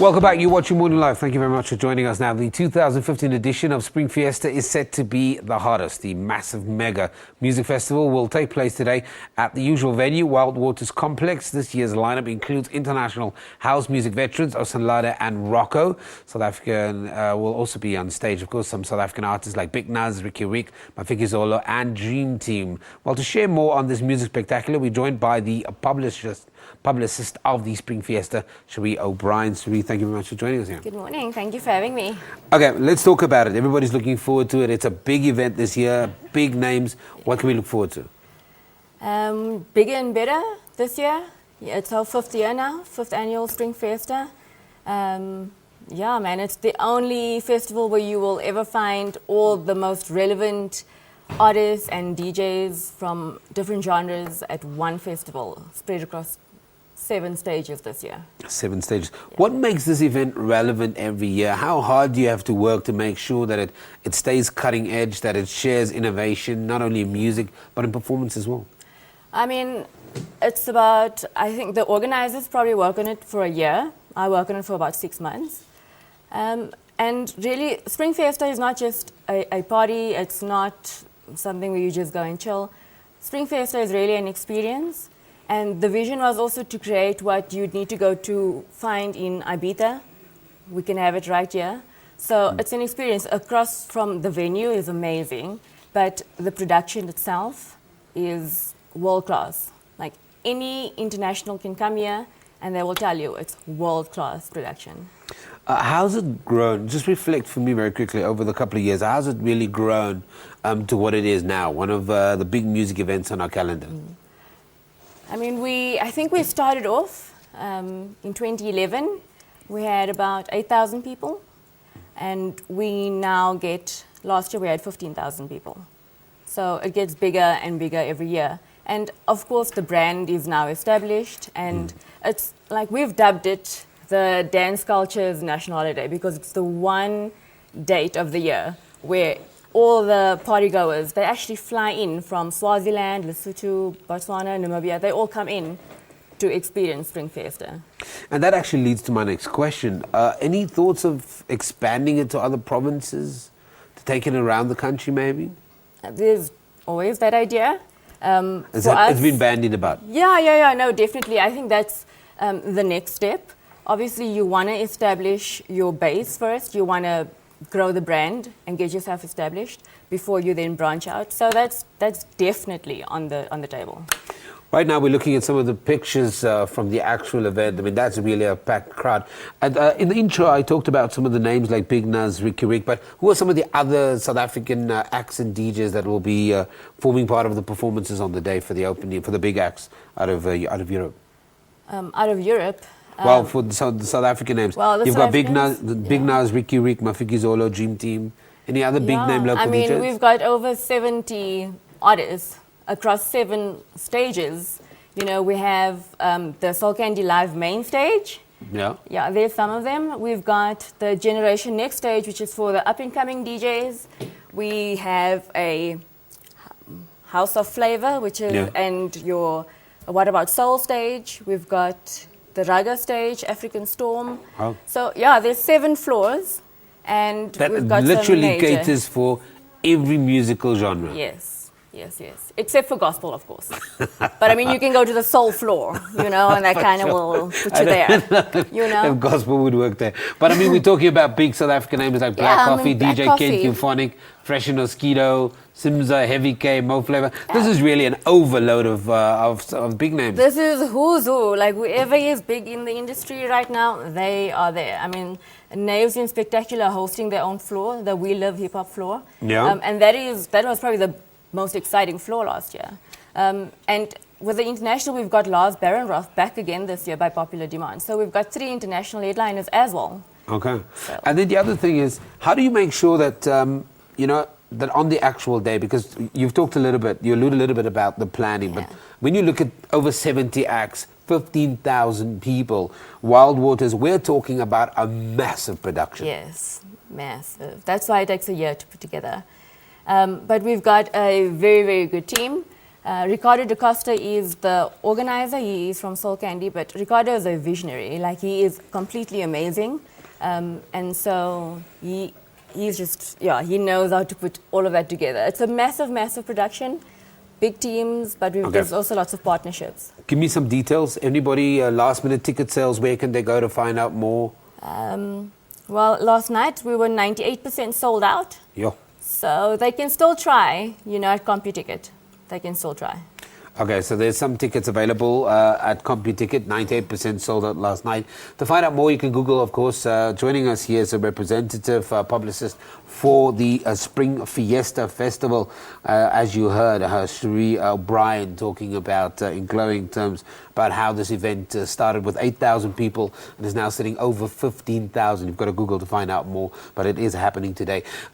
Welcome back. You're watching Morning Live. Thank you very much for joining us. Now, the 2015 edition of Spring Fiesta is set to be the hottest. The massive mega music festival will take place today at the usual venue, Wild Waters Complex. This year's lineup includes international house music veterans, OSUNLADE and ROCCO. South African will also be on stage. Of course, some South African artists like Big Nuz, Riky Rick, Mafikizolo and DreamTeam. Well, to share more on this music spectacular, we're joined by the publicist of the Spring Fiesta, Sheree O'Brien. Sheree, thank you very much for joining us here. Good morning. Thank you for having me. Okay, let's talk about it. Everybody's looking forward to it. It's a big event this year, big names. What can we look forward to? Bigger and better this year. Yeah, it's our 5th year now, 5th annual Spring Fiesta. Yeah, man, it's the only festival where you will ever find all the most relevant artists and DJs from different genres at one festival, spread across 7 stages this year. 7 stages. Yeah. What makes this event relevant every year? How hard do you have to work to make sure that it stays cutting edge, that it shares innovation, not only in music, but in performance as well? I mean, it's about, I think the organizers probably work on it for a year. I work on it for about 6 months. And really, Spring Fiesta is not just a party. It's not something where you just go and chill. Spring Fiesta is really an experience. And the vision was also to create what you'd need to go to find in Ibiza. We can have it right here. So it's an experience. Across from the venue is amazing, but the production itself is world class. Like any international can come here and they will tell you it's world class production. How's it grown? Just reflect for me very quickly over the couple of years. How's it really grown to what it is now? One of the big music events on our calendar. I mean, I think we started off in 2011. We had about 8,000 people, and we now last year we had 15,000 people. So it gets bigger and bigger every year. And of course, the brand is now established, and it's like we've dubbed it the Dance Culture's National Holiday because it's the one date of the year where all the partygoers, they actually fly in from Swaziland, Lesotho, Botswana, Namibia. They all come in to experience Spring Fiesta. And that actually leads to my next question. Any thoughts of expanding it to other provinces, to take it around the country maybe? There's always that idea. It's been bandied about? Yeah, no, definitely. I think that's the next step. Obviously, you want to establish your base first. You want to grow the brand and get yourself established before you then branch out. So that's definitely on the table. Right now, we're looking at some of the pictures from the actual event. I mean, that's really a packed crowd. And, in the intro, I talked about some of the names like Big Nuz, Riky Rick, but who are some of the other South African acts and DJs that will be forming part of the performances on the day for the opening, for the big acts out of Europe? Out of Europe? Well, for the South African names. Well, you've got Big Nuz, Riky Rick, Mafikizolo, DreamTeam. Any other big name local DJs? I mean, we've got over 70 artists across 7 stages. You know, we have the Soul Candy Live main stage. Yeah, there's some of them. We've got the Generation Next stage, which is for the up-and-coming DJs. We have a House of Flavor, which is, and your What About Soul stage. We've got the Raga stage, African Storm. Oh. So, there's 7 floors. And that we've got literally caters for every musical genre. Yes. Except for gospel, of course. But I mean, you can go to the soul floor, you know, and that kind of will put you there. You know, if gospel would work there. But I mean, we're talking about big South African names like Black Coffee, Black DJ Coffee. Kent, Euphonic, Fresh and Mosquito, Simza, Heavy K, Mo Flavor. This is really an overload of big names. This is who's who. Like, whoever is big in the industry right now, they are there. I mean, Naves in Spectacular hosting their own floor, the We Live Hip Hop floor. Yeah. And that was probably the most exciting floor last year. And with the international, we've got Lars Barenroth back again this year by popular demand. So we've got 3 international headliners as well. Okay. So. And then the other thing is, how do you make sure that, that on the actual day, because you've talked a little bit, you alluded a little bit about the planning, but when you look at over 70 acts, 15,000 people, Wild Waters, we're talking about a massive production. Yes, massive. That's why it takes a year to put together. But we've got a very, very good team. Ricardo da Costa is the organizer. He is from Soul Candy, but Ricardo is a visionary. Like, he is completely amazing. And so he's just, he knows how to put all of that together. It's a massive, massive production, big teams, but there's also lots of partnerships. Give me some details. Anybody, last minute ticket sales, where can they go to find out more? Well, last night we were 98% sold out. Yeah. So they can still try, at CompuTicket. They can still try. Okay, so there's some tickets available at CompuTicket, 98% sold out last night. To find out more, you can Google, of course. Joining us here is a representative publicist for the Spring Fiesta Festival. As you heard, Sheree O'Brien talking about, in glowing terms, about how this event started with 8,000 people and is now sitting over 15,000. You've got to Google to find out more, but it is happening today.